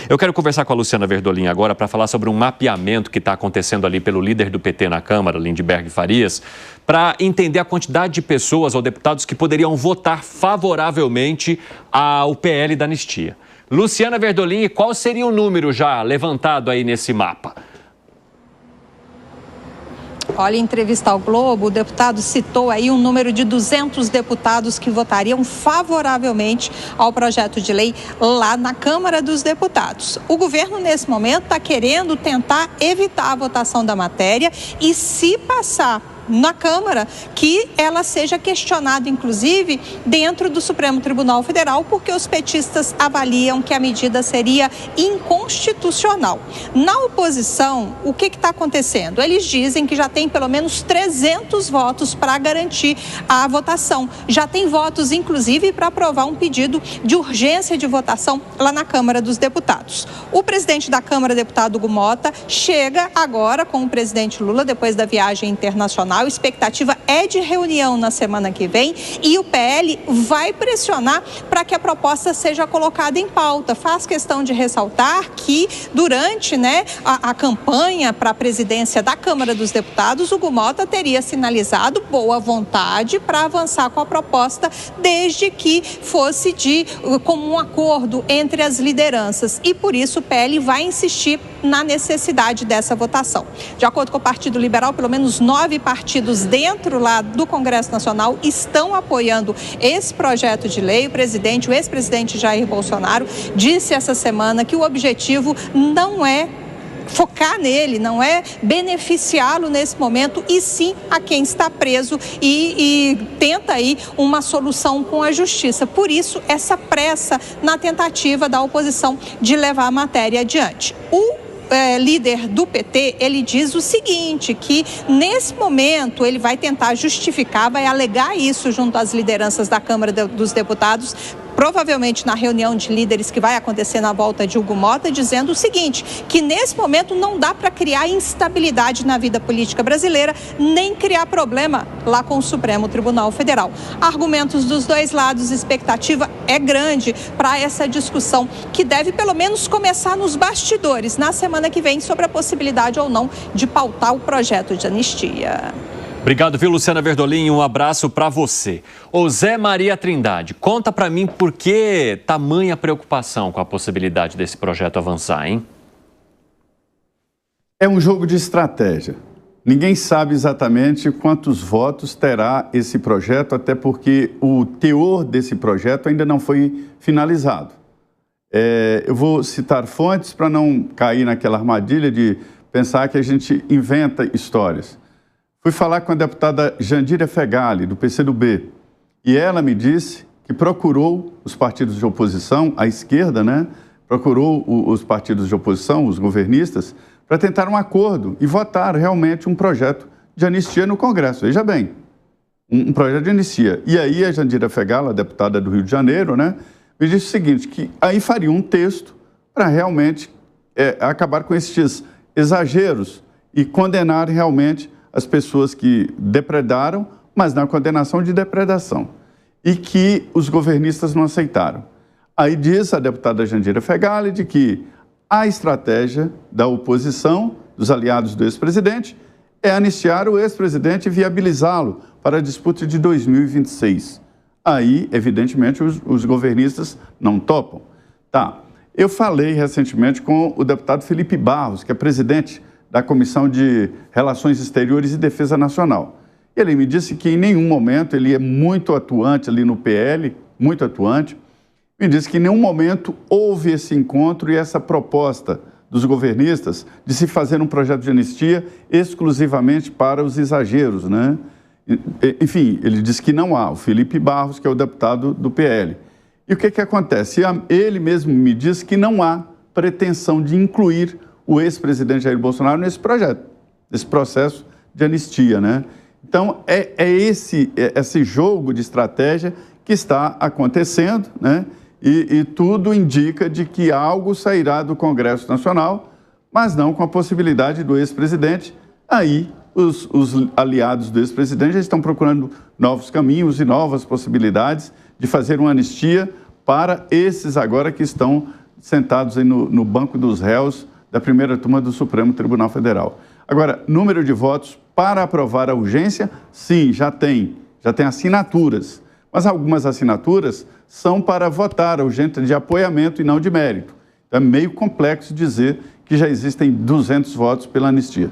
Eu quero conversar com a Luciana Verdolim agora para falar sobre um mapeamento que está acontecendo ali pelo líder do PT na Câmara, Lindbergh Farias, para entender a quantidade de pessoas ou deputados que poderiam votar favoravelmente ao PL da anistia. Luciana Verdolim, qual seria o número já levantado aí nesse mapa? Olha, em entrevista ao Globo, o deputado citou aí um número de 200 deputados que votariam favoravelmente ao projeto de lei lá na Câmara dos Deputados. O governo, nesse momento, está querendo tentar evitar a votação da matéria e, se passar na Câmara, que ela seja questionada, inclusive, dentro do Supremo Tribunal Federal, porque os petistas avaliam que a medida seria inconstitucional. Na oposição, o que está acontecendo? Eles dizem que já tem pelo menos 300 votos para garantir a votação. Já tem votos, inclusive, para aprovar um pedido de urgência de votação lá na Câmara dos Deputados. O presidente da Câmara, deputado Hugo Mota, chega agora com o presidente Lula, depois da viagem internacional. A expectativa é de reunião na semana que vem e o PL vai pressionar para que a proposta seja colocada em pauta. Faz questão de ressaltar que durante a campanha para a presidência da Câmara dos Deputados, o Hugo Mota teria sinalizado boa vontade para avançar com a proposta desde que fosse de comum acordo entre as lideranças. E por isso o PL vai insistir na necessidade dessa votação. De acordo com o Partido Liberal, pelo menos 9 partidos dentro lá do Congresso Nacional estão apoiando esse projeto de lei. O ex-presidente Jair Bolsonaro disse essa semana que o objetivo não é focar nele, não é beneficiá-lo nesse momento, e sim a quem está preso e tenta aí uma solução com a justiça. Por isso, essa pressa na tentativa da oposição de levar a matéria adiante. O líder do PT, ele diz o seguinte, que nesse momento ele vai tentar justificar, vai alegar isso junto às lideranças da Câmara dos Deputados, provavelmente na reunião de líderes que vai acontecer na volta de Hugo Mota, dizendo o seguinte, que nesse momento não dá para criar instabilidade na vida política brasileira, nem criar problema lá com o Supremo Tribunal Federal. Argumentos dos dois lados, expectativa é grande para essa discussão, que deve pelo menos começar nos bastidores, na semana que vem, sobre a possibilidade ou não de pautar o projeto de anistia. Obrigado, viu, Luciana Verdolim? Um abraço para você. Ô Zé Maria Trindade, conta para mim por que tamanha preocupação com a possibilidade desse projeto avançar, hein? É um jogo de estratégia. Ninguém sabe exatamente quantos votos terá esse projeto, até porque o teor desse projeto ainda não foi finalizado. Eu vou citar fontes para não cair naquela armadilha de pensar que a gente inventa histórias. Fui falar com a deputada Jandira Fegali, do PCdoB, e ela me disse que procurou os partidos de oposição, a esquerda, procurou os partidos de oposição, os governistas, para tentar um acordo e votar realmente um projeto de anistia no Congresso. Veja bem, um projeto de anistia. E aí a Jandira Fegali, a deputada do Rio de Janeiro, me disse o seguinte, que aí faria um texto para realmente acabar com esses exageros e condenar realmente as pessoas que depredaram, mas na condenação de depredação, e que os governistas não aceitaram. Aí diz a deputada Jandira Fegali de que a estratégia da oposição, dos aliados do ex-presidente, é anistiar o ex-presidente e viabilizá-lo para a disputa de 2026. Aí, evidentemente, os governistas não topam. Tá. Eu falei recentemente com o deputado Felipe Barros, que é presidente da Comissão de Relações Exteriores e Defesa Nacional. Ele me disse que em nenhum momento, ele é muito atuante ali no PL, muito atuante, me disse que em nenhum momento houve esse encontro e essa proposta dos governistas de se fazer um projeto de anistia exclusivamente para os exageros, Enfim, ele disse que não há, o Felipe Barros, que é o deputado do PL. E o que acontece? Ele mesmo me disse que não há pretensão de incluir o ex-presidente Jair Bolsonaro nesse projeto, nesse processo de anistia, Então, é esse jogo de estratégia que está acontecendo, E tudo indica de que algo sairá do Congresso Nacional, mas não com a possibilidade do ex-presidente. Aí, os aliados do ex-presidente já estão procurando novos caminhos e novas possibilidades de fazer uma anistia para esses agora que estão sentados aí no banco dos réus da primeira turma do Supremo Tribunal Federal. Agora, número de votos para aprovar a urgência, sim, já tem assinaturas, mas algumas assinaturas são para votar a urgência de apoiamento e não de mérito. Então, é meio complexo dizer que já existem 200 votos pela anistia.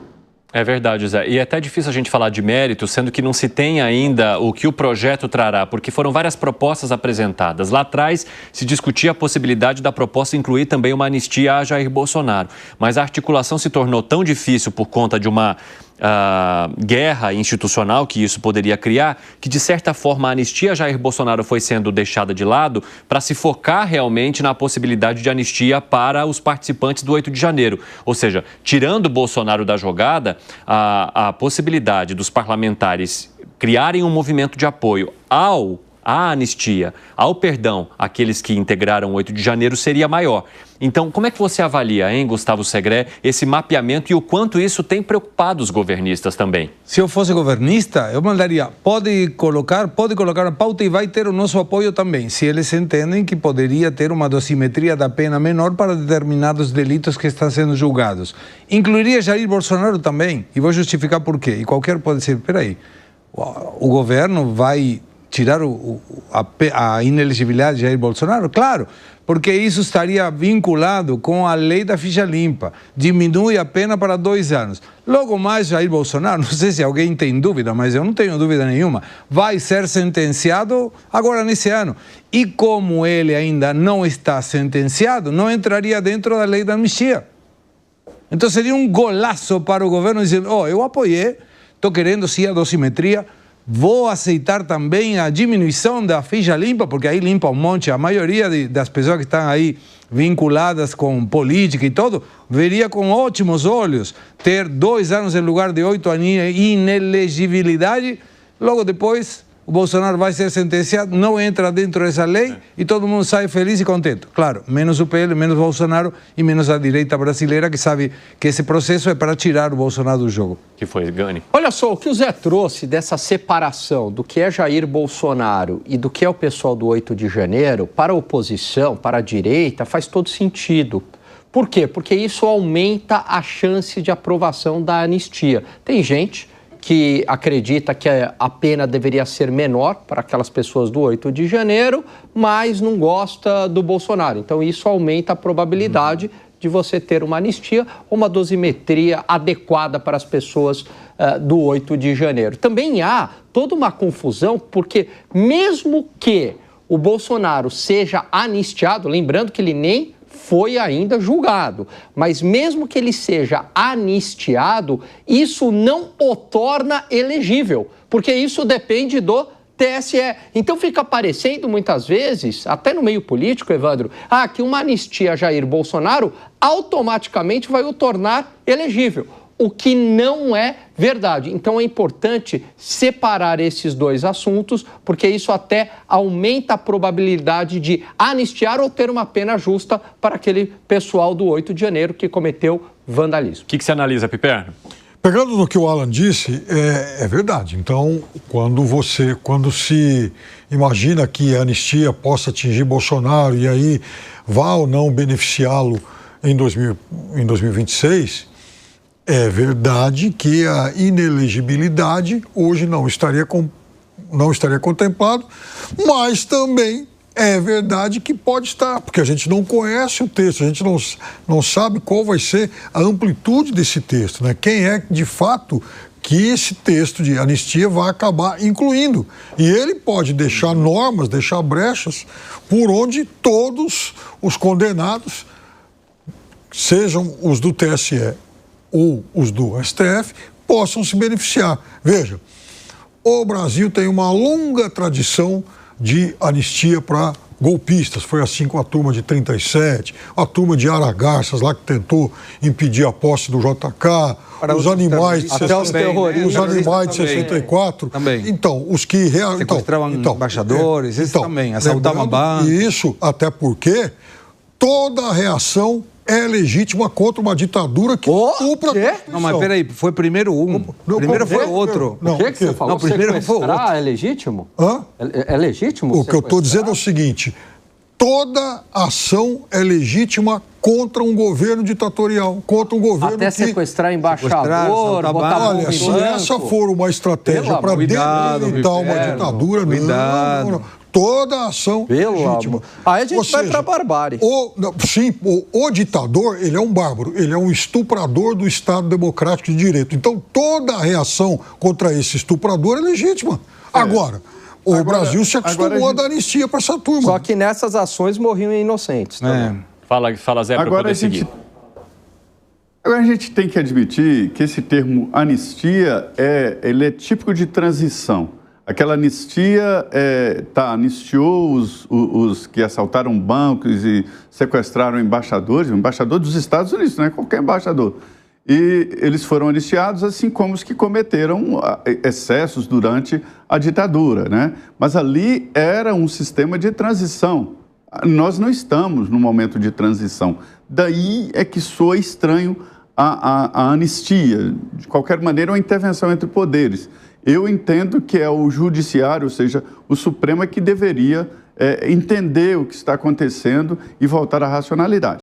É verdade, Zé. E é até difícil a gente falar de mérito, sendo que não se tem ainda o que o projeto trará, porque foram várias propostas apresentadas. Lá atrás se discutia a possibilidade da proposta incluir também uma anistia a Jair Bolsonaro. Mas a articulação se tornou tão difícil por conta de uma guerra institucional que isso poderia criar, que de certa forma a anistia a Jair Bolsonaro foi sendo deixada de lado para se focar realmente na possibilidade de anistia para os participantes do 8 de janeiro. Ou seja, tirando o Bolsonaro da jogada, a possibilidade dos parlamentares criarem um movimento de apoio à anistia, ao perdão àqueles que integraram o 8 de janeiro seria maior. Então, como é que você avalia, hein, Gustavo Segré, esse mapeamento e o quanto isso tem preocupado os governistas também? Se eu fosse governista, eu mandaria, pode colocar na pauta e vai ter o nosso apoio também, se eles entendem que poderia ter uma dosimetria da pena menor para determinados delitos que estão sendo julgados. Incluiria Jair Bolsonaro também, e vou justificar por quê. E qualquer pode dizer, peraí, o governo vai tirar a inelegibilidade de Jair Bolsonaro? Claro, porque isso estaria vinculado com a lei da ficha limpa. Diminui a pena para 2 anos. Logo mais, Jair Bolsonaro, não sei se alguém tem dúvida, mas eu não tenho dúvida nenhuma, vai ser sentenciado agora nesse ano. E como ele ainda não está sentenciado, não entraria dentro da lei da anistia. Então seria um golaço para o governo dizer, eu apoiei, estou querendo sim a dosimetria, vou aceitar também a diminuição da ficha limpa, porque aí limpa um monte. A maioria das pessoas que estão aí vinculadas com política e tudo, veria com ótimos olhos ter 2 anos em lugar de 8 anos de inelegibilidade. Logo depois, o Bolsonaro vai ser sentenciado, não entra dentro dessa lei e todo mundo sai feliz e contente. Claro, menos o PL, menos Bolsonaro e menos a direita brasileira que sabe que esse processo é para tirar o Bolsonaro do jogo. Que foi, Gani? Olha só, o que o Zé trouxe dessa separação do que é Jair Bolsonaro e do que é o pessoal do 8 de janeiro, para a oposição, para a direita, faz todo sentido. Por quê? Porque isso aumenta a chance de aprovação da anistia. Tem gente que acredita que a pena deveria ser menor para aquelas pessoas do 8 de janeiro, mas não gosta do Bolsonaro. Então, isso aumenta a probabilidade de você ter uma anistia ou uma dosimetria adequada para as pessoas do 8 de janeiro. Também há toda uma confusão, porque mesmo que o Bolsonaro seja anistiado, lembrando que ele nem foi ainda julgado, mas mesmo que ele seja anistiado, isso não o torna elegível, porque isso depende do TSE. Então fica parecendo muitas vezes, até no meio político, Evandro, que uma anistia a Jair Bolsonaro automaticamente vai o tornar elegível, o que não é verdade. Então é importante separar esses dois assuntos, porque isso até aumenta a probabilidade de anistiar ou ter uma pena justa para aquele pessoal do 8 de janeiro que cometeu vandalismo. O que você analisa, Piperno? Pegando no que o Alan disse, é verdade. Então, quando se imagina que a anistia possa atingir Bolsonaro e aí vá ou não beneficiá-lo em 2026... é verdade que a inelegibilidade hoje não estaria contemplado, mas também é verdade que pode estar, porque a gente não conhece o texto, a gente não sabe qual vai ser a amplitude desse texto, né? Quem é de fato que esse texto de anistia vai acabar incluindo. E ele pode deixar normas, deixar brechas por onde todos os condenados, sejam os do TSE ou os do STF, possam se beneficiar. Veja, o Brasil tem uma longa tradição de anistia para golpistas. Foi assim com a turma de 37, a turma de Aragarças lá que tentou impedir a posse do JK, os animais de 64. Também. Então, os que sequestravam embaixadores, esses também, assaltavam bancos. Isso, até porque toda a reação é legítima contra uma ditadura que estupra a Constituição. Não, mas peraí, foi primeiro um. Primeiro foi outro. O que você falou? Não, primeiro foi outro. É legítimo? Hã? É legítimo? O que eu estou dizendo é o seguinte, toda ação é legítima contra um governo ditatorial, contra um governo até sequestrar embaixador, botar bomba em olha, se banco. essa for uma estratégia para delimitar uma ditadura, não. Toda ação legítima. Aí a gente vai para a barbárie. O ditador, ele é um bárbaro, ele é um estuprador do Estado Democrático de Direito. Então, toda a reação contra esse estuprador é legítima. Agora, o Brasil se acostumou a dar anistia para essa turma. Só que nessas ações morriam inocentes. Fala Zé, para poder seguir. Agora a gente tem que admitir que esse termo anistia ele é típico de transição. Aquela anistia anistiou os que assaltaram bancos e sequestraram embaixadores, o embaixador dos Estados Unidos, não é qualquer embaixador. E eles foram anistiados, assim como os que cometeram excessos durante a ditadura, né? Mas ali era um sistema de transição. Nós não estamos num momento de transição. Daí é que soa estranho a anistia. De qualquer maneira, é uma intervenção entre poderes. Eu entendo que é o judiciário, ou seja, o Supremo é que deveria entender o que está acontecendo e voltar à racionalidade.